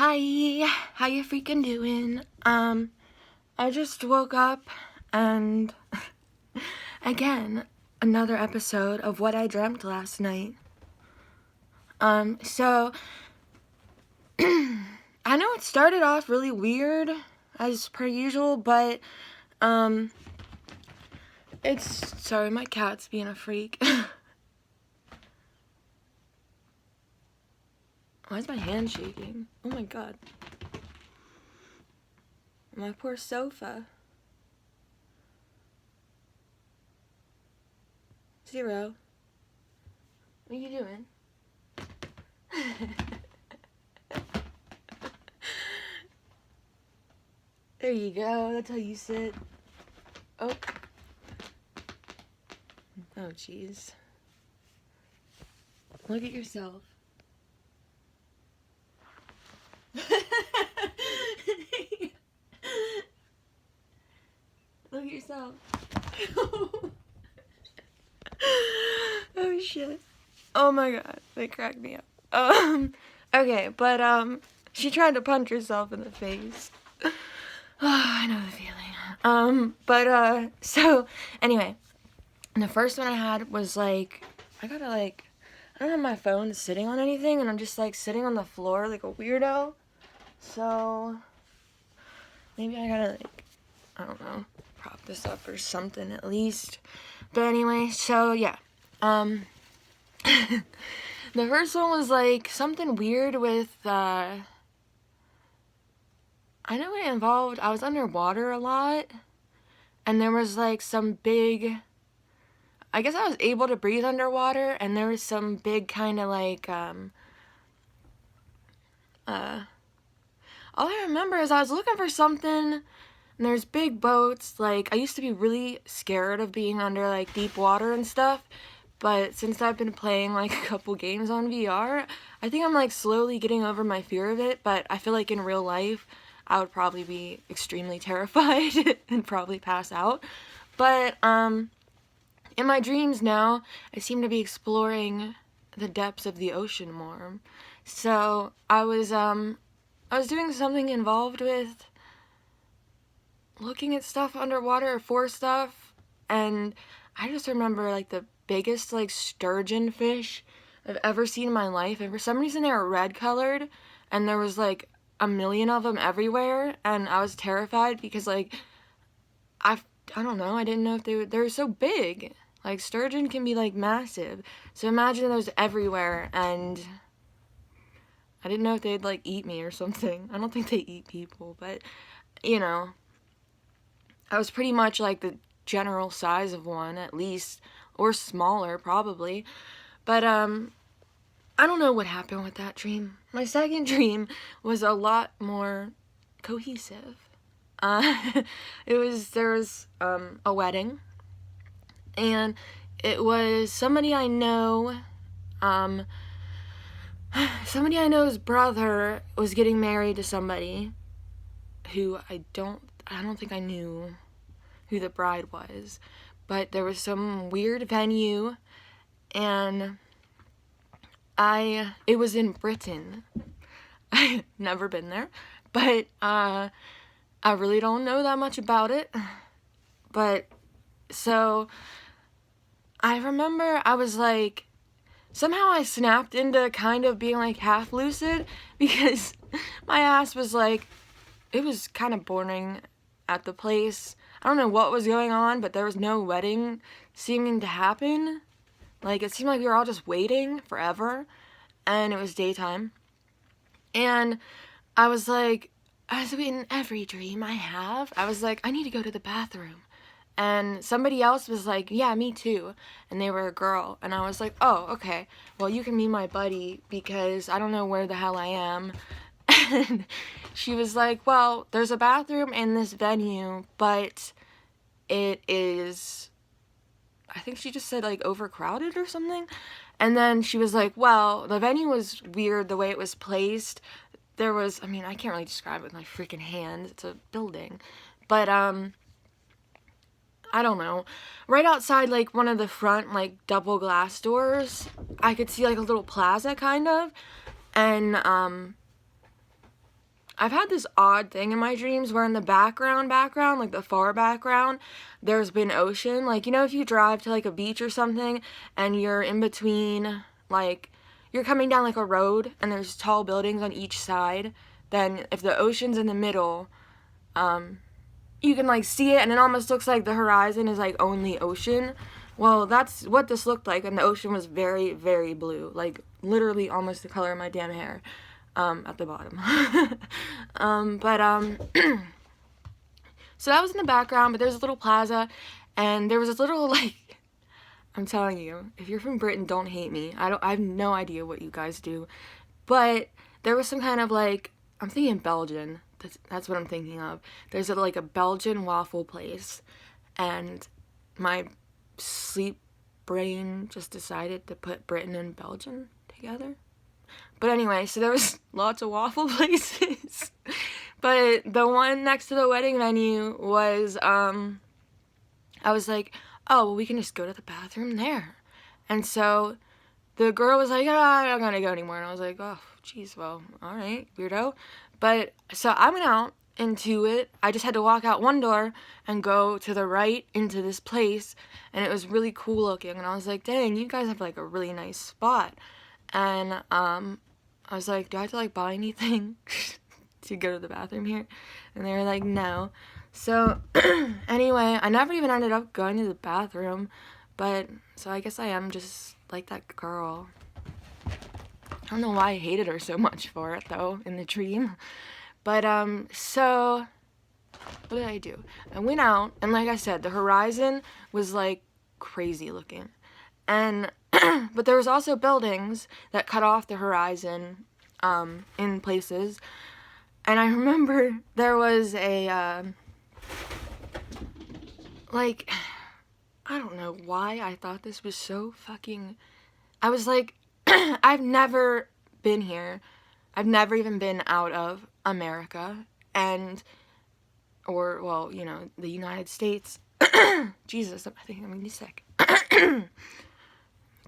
Hi, how you freaking doing? I just woke up and again, another episode of What I Dreamt Last Night. So I know it started off really weird as per usual, but sorry, my cat's being a freak. Why is my hand shaking? Oh my god. My poor sofa. 0. What are you doing? There you go. That's how you sit. Oh. Oh, jeez. Look at yourself. Look at yourself. Oh shit. Oh my god, they cracked me up. Okay, but she tried to punch herself in the face. Oh, I know the feeling. So anyway, the first one I had was like, I don't have my phone sitting on anything, and I'm just like sitting on the floor like a weirdo. So maybe I gotta I don't know, prop this up or something at least. But anyway, so yeah. The first one was like something weird with I know it involved, I was underwater a lot, and there was like some big, I guess I was able to breathe underwater, and there was some big kind of like all I remember is I was looking for something, and there's big boats. Like, I used to be really scared of being under like deep water and stuff, but since I've been playing like a couple games on VR, I think I'm like slowly getting over my fear of it. But I feel like in real life I would probably be extremely terrified and probably pass out. But in my dreams now, I seem to be exploring the depths of the ocean more. So I was doing something involved with looking at stuff underwater or for stuff, and I just remember like the biggest like sturgeon fish I've ever seen in my life, and for some reason they were red colored, and there was like a million of them everywhere, and I was terrified because like I don't know, I didn't know if they were so big. Like, sturgeon can be like massive, so imagine those everywhere, and I didn't know if they'd like eat me or something. I don't think they eat people, but you know, I was pretty much like the general size of one at least, or smaller probably. But I don't know what happened with that dream. My second dream was a lot more cohesive. There was a wedding, and it was somebody I know. Somebody I know's brother was getting married to somebody who I don't think I knew who the bride was, but there was some weird venue, and it was in Britain. I've never been there, but I really don't know that much about it. But so I remember I was like, somehow I snapped into kind of being like half lucid, because my ass was like, it was kind of boring at the place. I don't know what was going on, but there was no wedding seeming to happen. Like, it seemed like we were all just waiting forever, and it was daytime. And I was like, as in every dream I have, I was like, I need to go to the bathroom. And somebody else was like, yeah, me too. And they were a girl. And I was like, oh, okay. Well, you can be my buddy because I don't know where the hell I am. And she was like, well, there's a bathroom in this venue, but it is, I think she just said like overcrowded or something. And then she was like, well, the venue was weird the way it was placed. There was, I mean, I can't really describe it with my freaking hands. It's a building. But, I don't know. Right outside, like, one of the front, like, double glass doors, I could see, like, a little plaza, kind of. And, I've had this odd thing in my dreams where in the background, like the far background, there's been ocean. Like, you know, if you drive to like a beach or something and you're in between, like, you're coming down like a road and there's tall buildings on each side, then if the ocean's in the middle, you can like see it and it almost looks like the horizon is like only ocean. Well, that's what this looked like, and the ocean was very, very blue, like literally almost the color of my damn hair, at the bottom. So that was in the background, but there's a little plaza, and there was this little, like, I'm telling you, if you're from Britain, don't hate me. I have no idea what you guys do, but there was some kind of, like, I'm thinking Belgian. That's what I'm thinking of. There's like a Belgian waffle place, and my sleep brain just decided to put Britain and Belgium together. But anyway, so there was lots of waffle places. But the one next to the wedding venue was, I was like, oh, well, we can just go to the bathroom there. And so the girl was like, I don't gotta go anymore. And I was like, oh, geez, well, all right, weirdo. But so I went out into it. I just had to walk out one door and go to the right into this place, and it was really cool looking. And I was like, dang, you guys have like a really nice spot. And I was like, do I have to like buy anything to go to the bathroom here? And they were like, no. So anyway, I never even ended up going to the bathroom, but so I guess I am just like that girl. I don't know why I hated her so much for it though in the dream. But so what did I do? I went out, and like I said, the horizon was like crazy looking. And but there was also buildings that cut off the horizon in places. And I remember there was a like, I don't know why I thought this was so fucking, I was like, I've never been here. I've never even been out of America, and, or, well, you know, the United States. Jesus, I think I'm gonna be sick.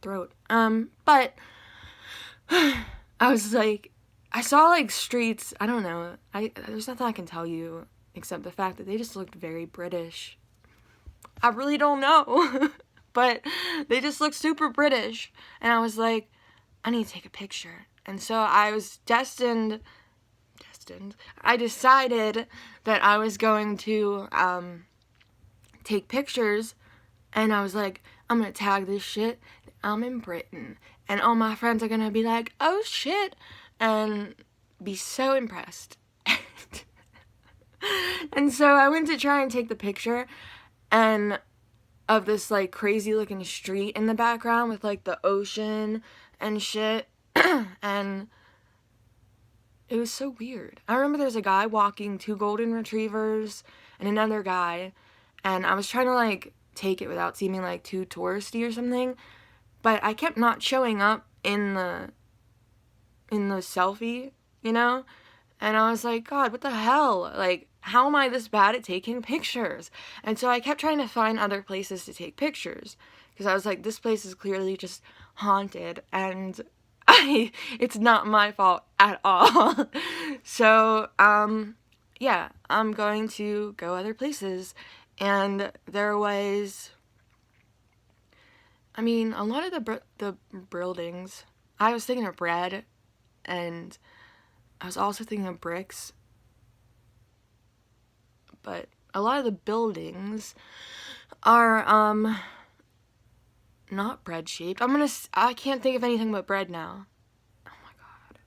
Throat. But I was like, I saw like streets, I don't know, there's nothing I can tell you except the fact that they just looked very British. I really don't know, but they just looked super British, and I was like, I need to take a picture. And so I was I decided that I was going to take pictures, and I was like, I'm gonna tag this shit, I'm in Britain, and all my friends are gonna be like, oh shit, and be so impressed. And so I went to try and take the picture, and of this like crazy looking street in the background with like the ocean and shit. And it was so weird. I remember there's a guy walking 2 golden retrievers and another guy, and I was trying to like take it without seeming like too touristy or something, but I kept not showing up in the selfie, you know? And I was like, God, what the hell? Like, how am I this bad at taking pictures? And so I kept trying to find other places to take pictures, because I was like, this place is clearly just haunted, and it's not my fault at all. So, yeah, I'm going to go other places. And there was, I mean, a lot of the buildings, I was thinking of bread, and I was also thinking of bricks, but a lot of the buildings are, not bread shaped. I can't think of anything but bread now. Oh my God.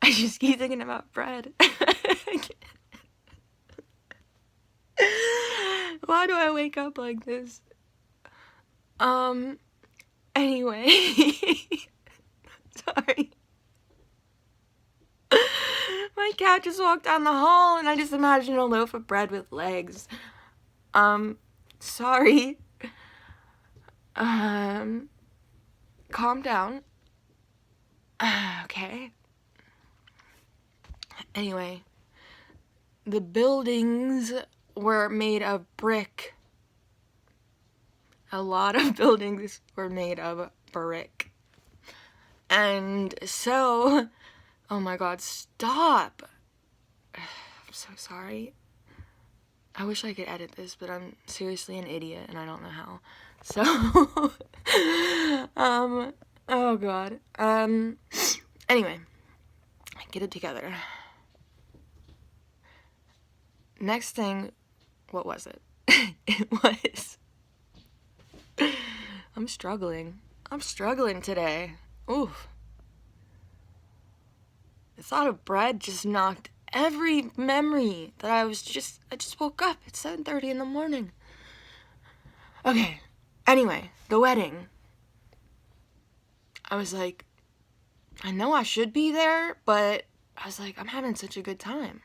I just keep thinking about bread. Why do I wake up like this? Anyway. Sorry. My cat just walked down the hall, and I just imagined a loaf of bread with legs. Sorry. Calm down. Okay. Anyway, the buildings were made of brick. A lot of buildings were made of brick. And so, oh my god, stop. I'm so sorry. I wish I could edit this, but I'm seriously an idiot and I don't know how. So, oh god. Anyway, get it together. Next thing, what was it? It was, I'm struggling today. Oof. The thought of bread just knocked every memory that I just woke up at 7:30 in the morning. Okay, anyway, the wedding. I was like, I know I should be there, but I was like, I'm having such a good time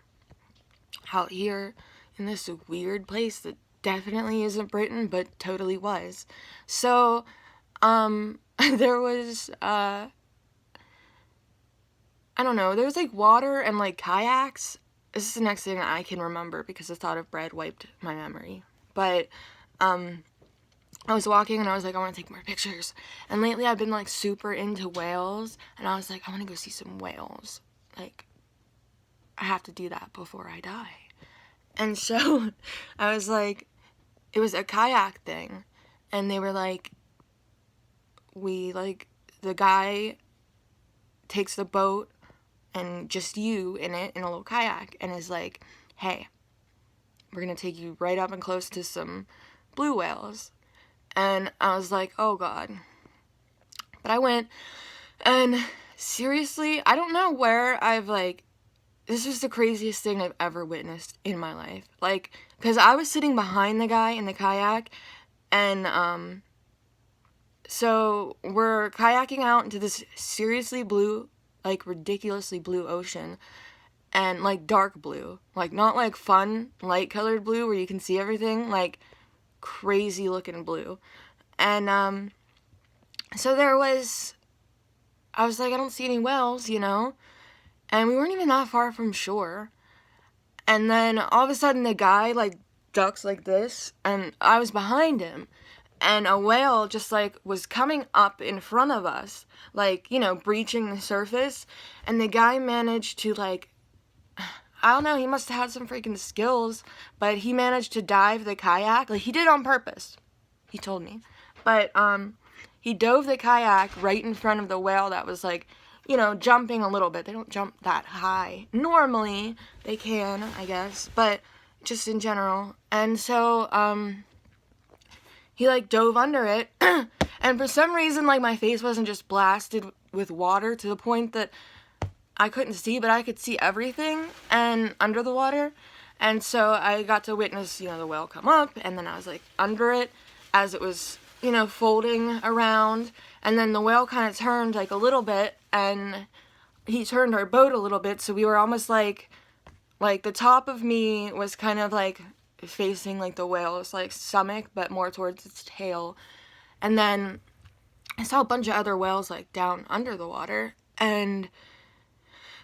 out here in this weird place that definitely isn't Britain, but totally was. So, there was, I don't know, there was like water and like kayaks. This is the next thing that I can remember because the thought of bread wiped my memory. But, I was walking and I was like, I want to take more pictures. And lately I've been like super into whales, and I was like, I want to go see some whales. Like, I have to do that before I die. And so I was like, it was a kayak thing, and they were like, the guy takes the boat and just you in it in a little kayak and is like, hey, we're gonna take you right up and close to some blue whales. And I was like, oh god. But I went, and seriously, I don't know where I've like, this was the craziest thing I've ever witnessed in my life. Like, because I was sitting behind the guy in the kayak, and so we're kayaking out into this seriously blue, like ridiculously blue ocean, and like dark blue, like not like fun light colored blue where you can see everything, like crazy looking blue. And so I was like, I don't see any whales, you know, and we weren't even that far from shore. And then all of a sudden the guy like ducks like this, and I was behind him, and a whale just like was coming up in front of us, like, you know, breaching the surface. And the guy managed to like, I don't know, he must have had some freaking skills, but he managed to dive the kayak. Like, he did it on purpose, he told me. But he dove the kayak right in front of the whale that was like, you know, jumping a little bit. They don't jump that high. Normally, they can, I guess, but just in general. And so, he like dove under it, and for some reason, like, my face wasn't just blasted with water to the point that I couldn't see, but I could see everything and under the water. And so I got to witness, you know, the whale come up, and then I was like under it as it was, you know, folding around. And then the whale kind of turned like a little bit, and he turned our boat a little bit, so we were almost like the top of me was kind of like facing like the whale's like stomach, but more towards its tail. And then I saw a bunch of other whales like down under the water, and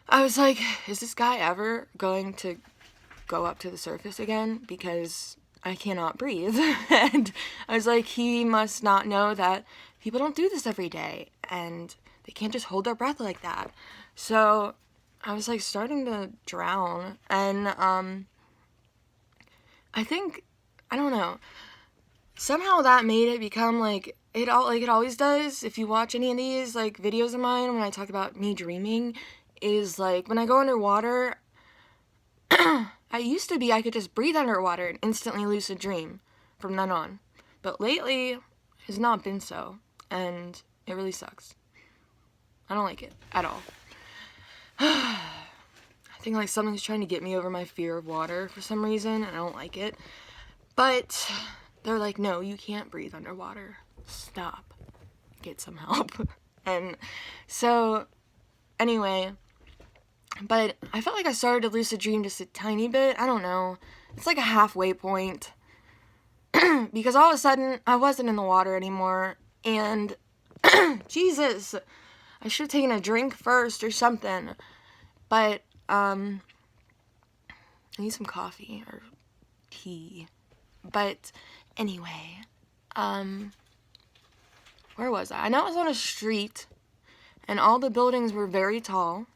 I was like, is this guy ever going to go up to the surface again? Because I cannot breathe. And I was like, he must not know that people don't do this every day, and they can't just hold their breath like that. So I was like starting to drown, and I think, I don't know, somehow that made it become like it always does. If you watch any of these like videos of mine when I talk about me dreaming, is like when I go underwater, I used to be I could just breathe underwater and instantly lucid dream from then on. But lately, it's not been so, and it really sucks. I don't like it at all. I think like something's trying to get me over my fear of water for some reason, and I don't like it. But they're like, no, you can't breathe underwater. Stop. Get some help. And so, anyway, but I felt like I started to lucid dream just a tiny bit. I don't know. It's like a halfway point. Because all of a sudden, I wasn't in the water anymore. And, Jesus, I should have taken a drink first or something. But, I need some coffee or tea. But, anyway, where was I? I know I was on a street. and all the buildings were very tall,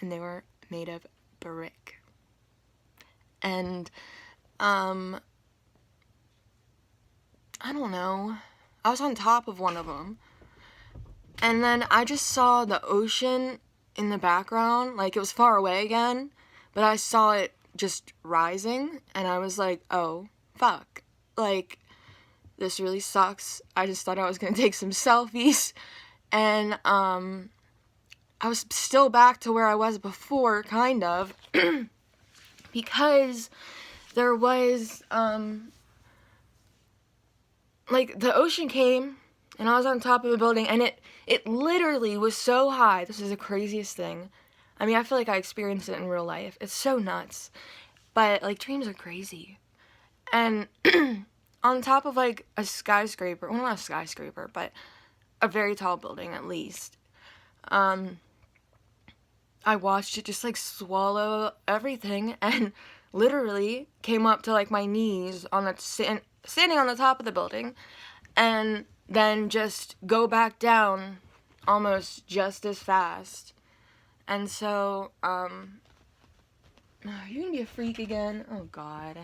and they were made of brick. And, I don't know, I was on top of one of them, and then I just saw the ocean in the background, like it was far away again, but I saw it just rising, and I was like, oh, fuck, like, this really sucks. I just thought I was gonna take some selfies, and, I was still back to where I was before, kind of, because there was, like, the ocean came, and I was on top of a building, and it literally was so high. This is the craziest thing. I mean, I feel like I experienced it in real life. It's so nuts. But, like, dreams are crazy. And on top of, like, a skyscraper, well, not a skyscraper, but a very tall building, at least, I watched it just, like, swallow everything, and literally came up to, like, my knees on the standing on the top of the building, and then just go back down almost just as fast. And so, are you gonna be a freak again? Oh, God.